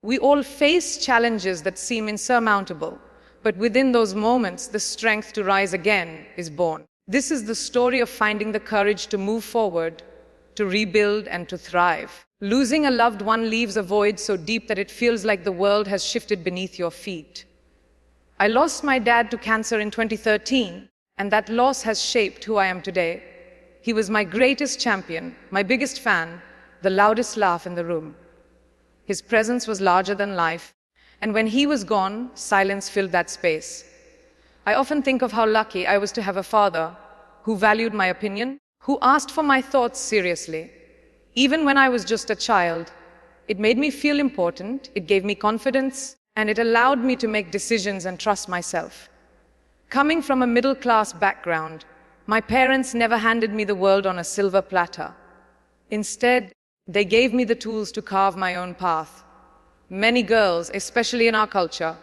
We all face challenges that seem insurmountable, but within those moments, the strength to rise again is born. This is the story of finding the courage to move forward, to rebuild, and to thrive. Losing a loved one leaves a void so deep that it feels like the world has shifted beneath your feet. I lost my dad to cancer in 2013, and that loss has shaped who I am today. He was my greatest champion, my biggest fan, the loudest laugh in the room. His presence was larger than life, and when he was gone, silence filled that space. I often think of how lucky I was to have a father who valued my opinion, who asked for my thoughts seriously. Even when I was just a child, it made me feel important, it gave me confidence, and it allowed me to make decisions and trust myself. Coming from a middle-class background, my parents never handed me the world on a silver platter. Instead, they gave me the tools to carve my own path. Many girls, especially in our culture,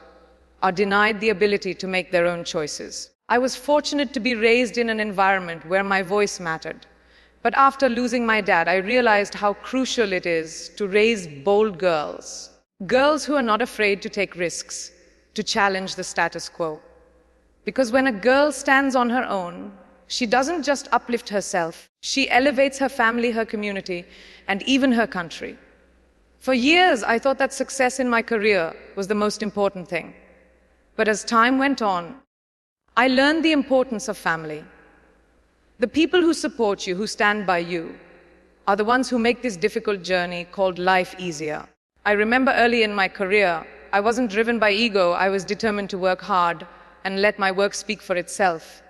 are denied the ability to make their own choices. I was fortunate to be raised in an environment where my voice mattered. But after losing my dad, I realized how crucial it is to raise bold girls. Girls who are not afraid to take risks, to challenge the status quo. Because when a girl stands on her own, she doesn't just uplift herself, she elevates her family, her community, and even her country. For years, I thought that success in my career was the most important thing. But as time went on, I learned the importance of family. The people who support you, who stand by you, are the ones who make this difficult journey called life easier. I remember early in my career, I wasn't driven by ego, I was determined to work hard and let my work speak for itself.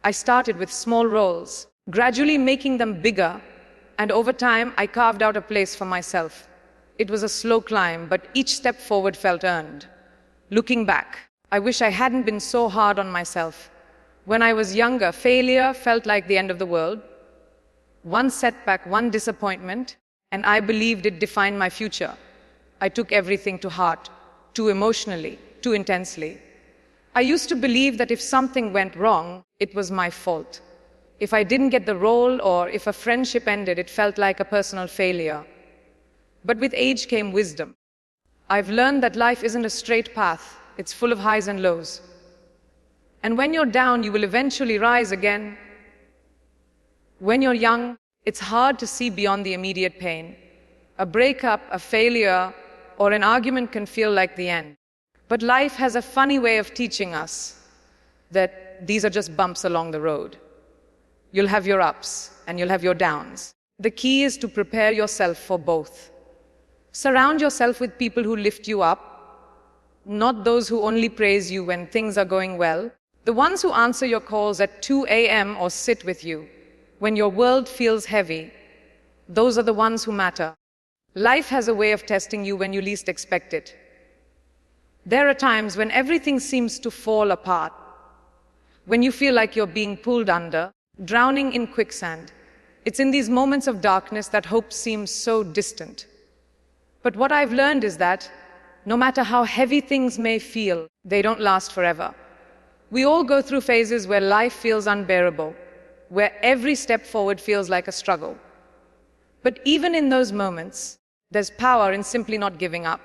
I started with small roles, gradually making them bigger, and over time, I carved out a place for myself. It was a slow climb, but each step forward felt earned. Looking back, I wish I hadn't been so hard on myself. When I was younger, failure felt like the end of the world. One setback, one disappointment, and I believed it defined my future. I took everything to heart, too emotionally, too intensely. I used to believe that if something went wrong, it was my fault. If I didn't get the role or if a friendship ended, it felt like a personal failure. But with age came wisdom. I've learned that life isn't a straight path. It's full of highs and lows. And when you're down, you will eventually rise again. When you're young, it's hard to see beyond the immediate pain. A breakup, a failure, or an argument can feel like the end. But life has a funny way of teaching us that these are just bumps along the road. You'll have your ups and you'll have your downs. The key is to prepare yourself for both. Surround yourself with people who lift you up, not those who only praise you when things are going well. The ones who answer your calls at 2 a.m. or sit with you when your world feels heavy, those are the ones who matter. Life has a way of testing you when you least expect it. There are times when everything seems to fall apart, when you feel like you're being pulled under, drowning in quicksand. It's in these moments of darkness that hope seems so distant. But what I've learned is that no matter how heavy things may feel, they don't last forever. We all go through phases where life feels unbearable, where every step forward feels like a struggle. But even in those moments, there's power in simply not giving up.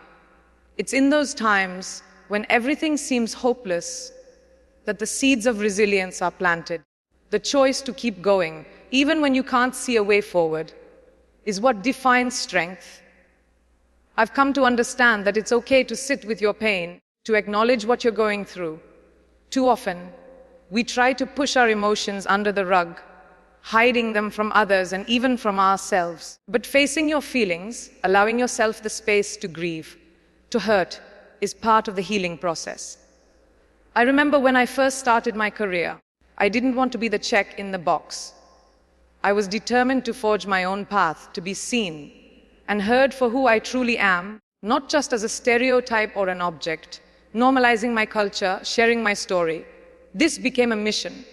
It's in those times when everything seems hopeless that the seeds of resilience are planted. The choice to keep going, even when you can't see a way forward, is what defines strength. I've come to understand that it's okay to sit with your pain, to acknowledge what you're going through. Too often, we try to push our emotions under the rug, hiding them from others and even from ourselves. But facing your feelings, allowing yourself the space to grieve, to hurt, is part of the healing process. I remember when I first started my career, I didn't want to be the check in the box. I was determined to forge my own path, to be seen and heard for who I truly am, not just as a stereotype or an object, normalizing my culture, sharing my story. This became a mission.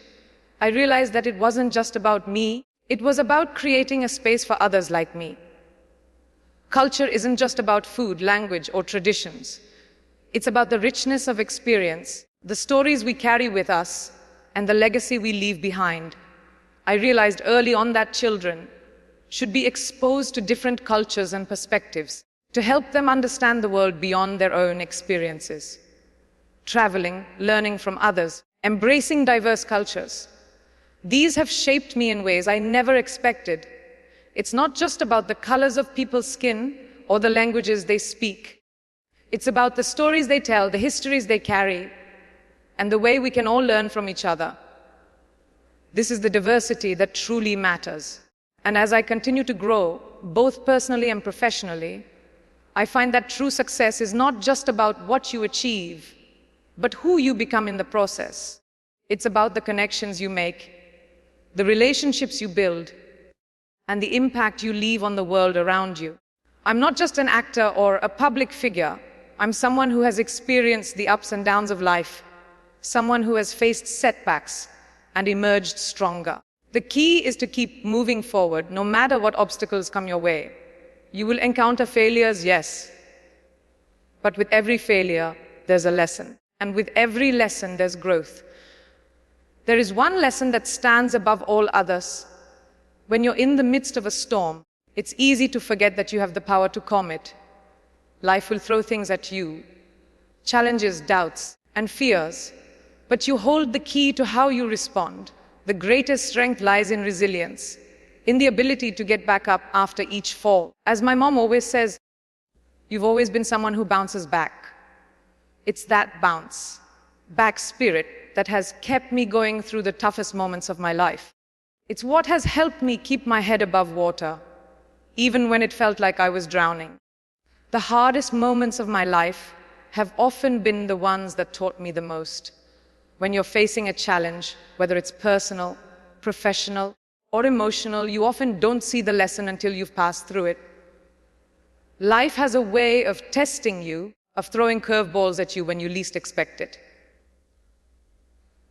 I realized that it wasn't just about me, it was about creating a space for others like me. Culture isn't just about food, language, or traditions. It's about the richness of experience, the stories we carry with us, and the legacy we leave behind. I realized early on that children should be exposed to different cultures and perspectives, to help them understand the world beyond their own experiences. Traveling, learning from others, embracing diverse cultures. These have shaped me in ways I never expected. It's not just about the colors of people's skin or the languages they speak. It's about the stories they tell, the histories they carry, and the way we can all learn from each other. This is the diversity that truly matters. And as I continue to grow, both personally and professionally, I find that true success is not just about what you achieve, but who you become in the process. It's about the connections you make, the relationships you build, and the impact you leave on the world around you. I'm not just an actor or a public figure. I'm someone who has experienced the ups and downs of life, someone who has faced setbacks and emerged stronger. The key is to keep moving forward, no matter what obstacles come your way. You will encounter failures, yes, but with every failure, there's a lesson. And with every lesson, there's growth. There is one lesson that stands above all others. When you're in the midst of a storm, it's easy to forget that you have the power to calm it. Life will throw things at you, challenges, doubts, and fears, but you hold the key to how you respond. The greatest strength lies in resilience, in the ability to get back up after each fall. As my mom always says, you've always been someone who bounces back. It's that bounce back spirit that has kept me going through the toughest moments of my life. It's what has helped me keep my head above water, even when it felt like I was drowning. The hardest moments of my life have often been the ones that taught me the most. When you're facing a challenge, whether it's personal, professional, or emotional, you often don't see the lesson until you've passed through it. Life has a way of testing you, of throwing curveballs at you when you least expect it.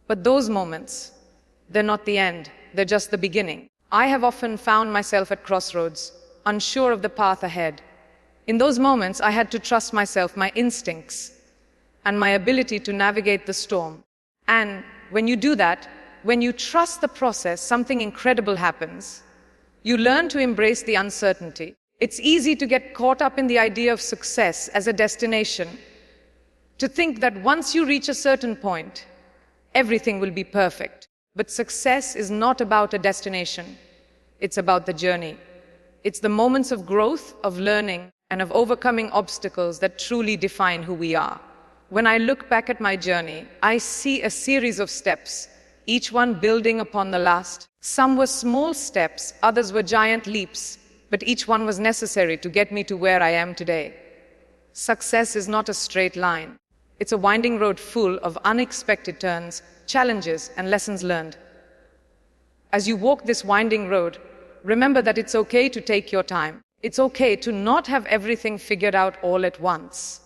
But those moments, they're not the end, they're just the beginning. I have often found myself at crossroads, unsure of the path ahead. In those moments, I had to trust myself, my instincts, and my ability to navigate the storm. And when you do that, when you trust the process, something incredible happens. You learn to embrace the uncertainty. It's easy to get caught up in the idea of success as a destination, to think that once you reach a certain point, everything will be perfect. But success is not about a destination. It's about the journey. It's the moments of growth, of learning, and of overcoming obstacles that truly define who we are. When I look back at my journey, I see a series of steps, each one building upon the last. Some were small steps, others were giant leaps, but each one was necessary to get me to where I am today. Success is not a straight line. It's a winding road full of unexpected turns, challenges, and lessons learned. As you walk this winding road, remember that it's okay to take your time. It's okay to not have everything figured out all at once.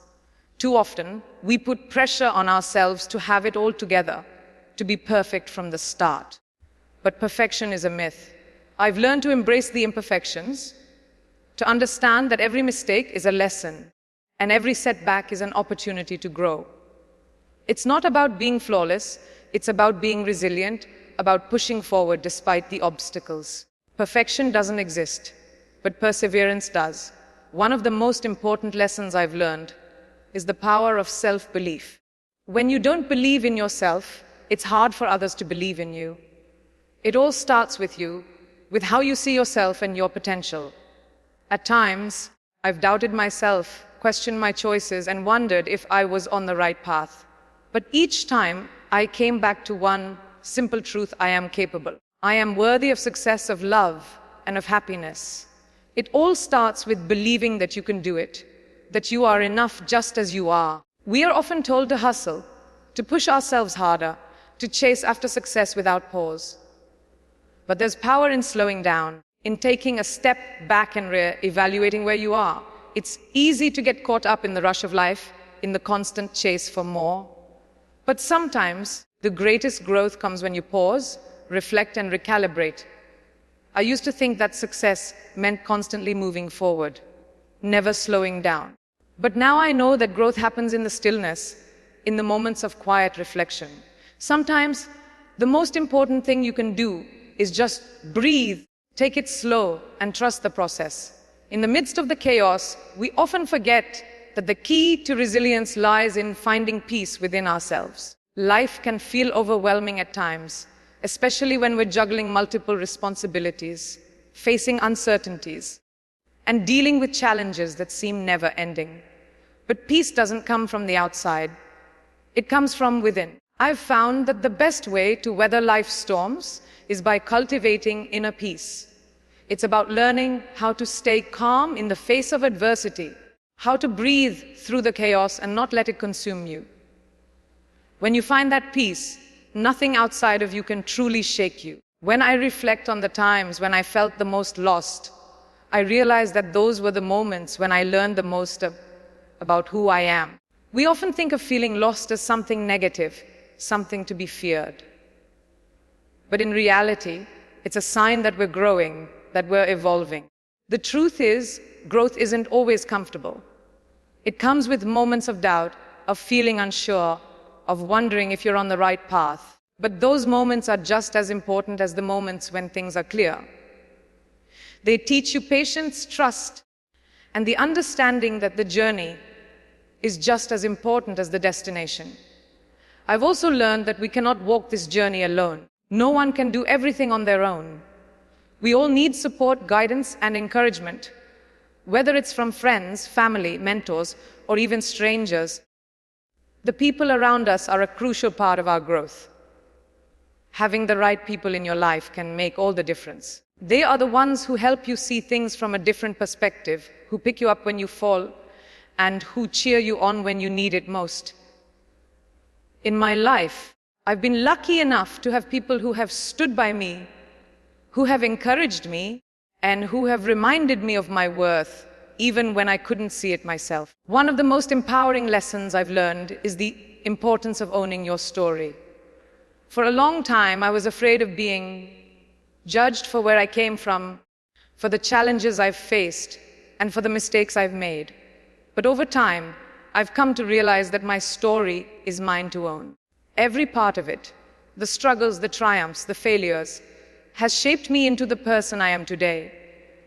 Too often, we put pressure on ourselves to have it all together, to be perfect from the start. But perfection is a myth. I've learned to embrace the imperfections, to understand that every mistake is a lesson, and every setback is an opportunity to grow. It's not about being flawless, it's about being resilient, about pushing forward despite the obstacles. Perfection doesn't exist, but perseverance does. One of the most important lessons I've learned is the power of self-belief. When you don't believe in yourself, it's hard for others to believe in you. It all starts with you, with how you see yourself and your potential. At times, I've doubted myself, questioned my choices, and wondered if I was on the right path. But each time, I came back to one simple truth: I am capable. I am worthy of success, of love, and of happiness. It all starts with believing that you can do it, that you are enough just as you are. We are often told to hustle, to push ourselves harder, to chase after success without pause. But there's power in slowing down, in taking a step back and evaluating where you are. It's easy to get caught up in the rush of life, in the constant chase for more. But sometimes, the greatest growth comes when you pause, reflect, and recalibrate. I used to think that success meant constantly moving forward, never slowing down. But now I know that growth happens in the stillness, in the moments of quiet reflection. Sometimes, the most important thing you can do is just breathe, take it slow, and trust the process. In the midst of the chaos, we often forget that the key to resilience lies in finding peace within ourselves. Life can feel overwhelming at times, especially when we're juggling multiple responsibilities, facing uncertainties, and dealing with challenges that seem never ending. But peace doesn't come from the outside. It comes from within. I've found that the best way to weather life's storms is by cultivating inner peace. It's about learning how to stay calm in the face of adversity, how to breathe through the chaos and not let it consume you. When you find that peace, nothing outside of you can truly shake you. When I reflect on the times when I felt the most lost, I realize that those were the moments when I learned the most about who I am. We often think of feeling lost as something negative, something to be feared. But in reality, it's a sign that we're growing, that we're evolving. The truth is, growth isn't always comfortable. It comes with moments of doubt, of feeling unsure, of wondering if you're on the right path. But those moments are just as important as the moments when things are clear. They teach you patience, trust, and the understanding that the journey is just as important as the destination. I've also learned that we cannot walk this journey alone. No one can do everything on their own. We all need support, guidance, and encouragement, whether it's from friends, family, mentors, or even strangers. The people around us are a crucial part of our growth. Having the right people in your life can make all the difference. They are the ones who help you see things from a different perspective, who pick you up when you fall, and who cheer you on when you need it most. In my life, I've been lucky enough to have people who have stood by me, who have encouraged me, and who have reminded me of my worth, even when I couldn't see it myself. One of the most empowering lessons I've learned is the importance of owning your story. For a long time, I was afraid of being judged for where I came from, for the challenges I've faced, and for the mistakes I've made. But over time, I've come to realize that my story is mine to own. Every part of it, the struggles, the triumphs, the failures, has shaped me into the person I am today.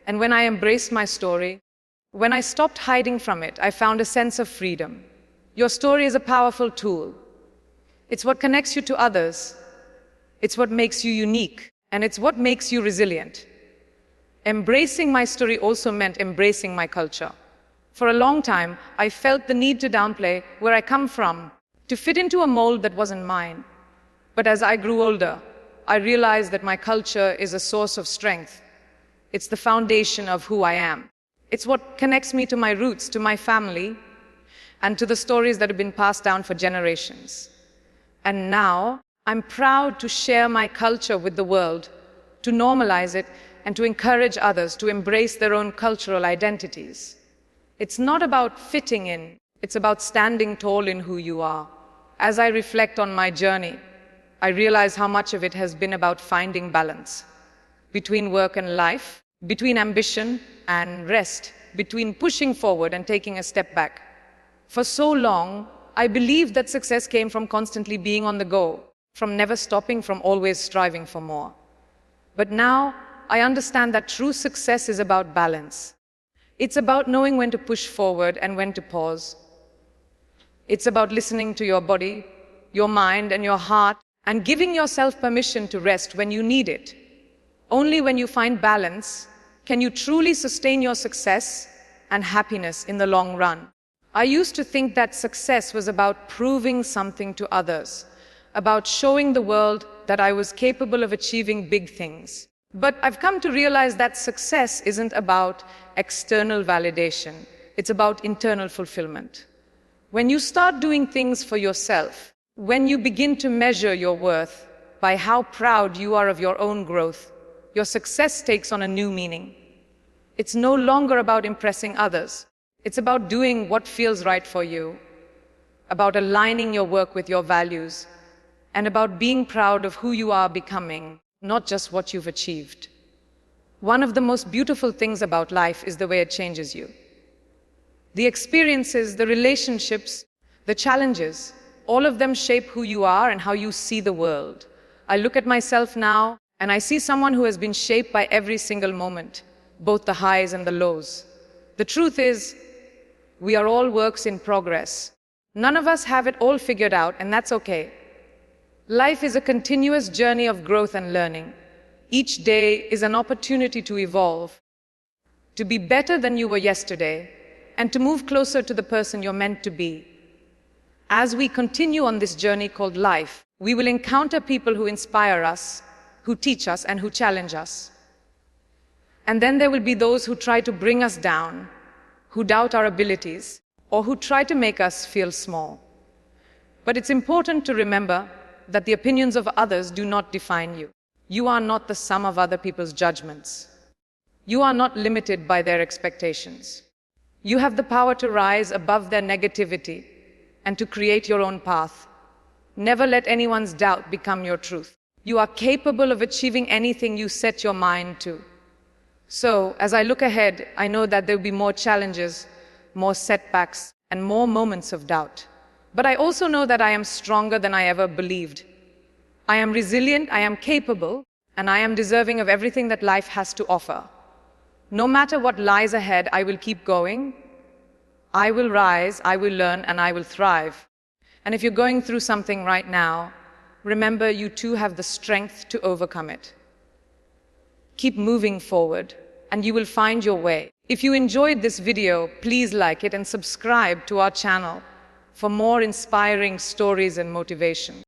And when I embraced my story, when I stopped hiding from it, I found a sense of freedom. Your story is a powerful tool. It's what connects you to others. It's what makes you unique, and it's what makes you resilient. Embracing my story also meant embracing my culture. For a long time, I felt the need to downplay where I come from, to fit into a mold that wasn't mine. But as I grew older, I realized that my culture is a source of strength. It's the foundation of who I am. It's what connects me to my roots, to my family, and to the stories that have been passed down for generations. And now, I'm proud to share my culture with the world, to normalize it, and to encourage others to embrace their own cultural identities. It's not about fitting in, it's about standing tall in who you are. As I reflect on my journey, I realize how much of it has been about finding balance between work and life, between ambition and rest, between pushing forward and taking a step back. For so long, I believed that success came from constantly being on the go, from never stopping, from always striving for more. But now, I understand that true success is about balance. It's about knowing when to push forward and when to pause. It's about listening to your body, your mind, and your heart, and giving yourself permission to rest when you need it. Only when you find balance can you truly sustain your success and happiness in the long run. I used to think that success was about proving something to others, about showing the world that I was capable of achieving big things. But I've come to realize that success isn't about external validation. It's about internal fulfillment. When you start doing things for yourself, when you begin to measure your worth by how proud you are of your own growth, your success takes on a new meaning. It's no longer about impressing others. It's about doing what feels right for you, about aligning your work with your values, and about being proud of who you are becoming, not just what you've achieved. One of the most beautiful things about life is the way it changes you. The experiences, the relationships, the challenges, all of them shape who you are and how you see the world. I look at myself now, and I see someone who has been shaped by every single moment, both the highs and the lows. The truth is, we are all works in progress. None of us have it all figured out, and that's okay. Life is a continuous journey of growth and learning. Each day is an opportunity to evolve, to be better than you were yesterday, and to move closer to the person you're meant to be. As we continue on this journey called life, we will encounter people who inspire us, who teach us, and who challenge us. And then there will be those who try to bring us down, who doubt our abilities, or who try to make us feel small. But it's important to remember that the opinions of others do not define you. You are not the sum of other people's judgments. You are not limited by their expectations. You have the power to rise above their negativity and to create your own path. Never let anyone's doubt become your truth. You are capable of achieving anything you set your mind to. So, as I look ahead, I know that there will be more challenges, more setbacks, and more moments of doubt. But I also know that I am stronger than I ever believed. I am resilient, I am capable, and I am deserving of everything that life has to offer. No matter what lies ahead, I will keep going. I will rise, I will learn, and I will thrive. And if you're going through something right now, remember you too have the strength to overcome it. Keep moving forward, and you will find your way. If you enjoyed this video, please like it and subscribe to our channel for more inspiring stories and motivation.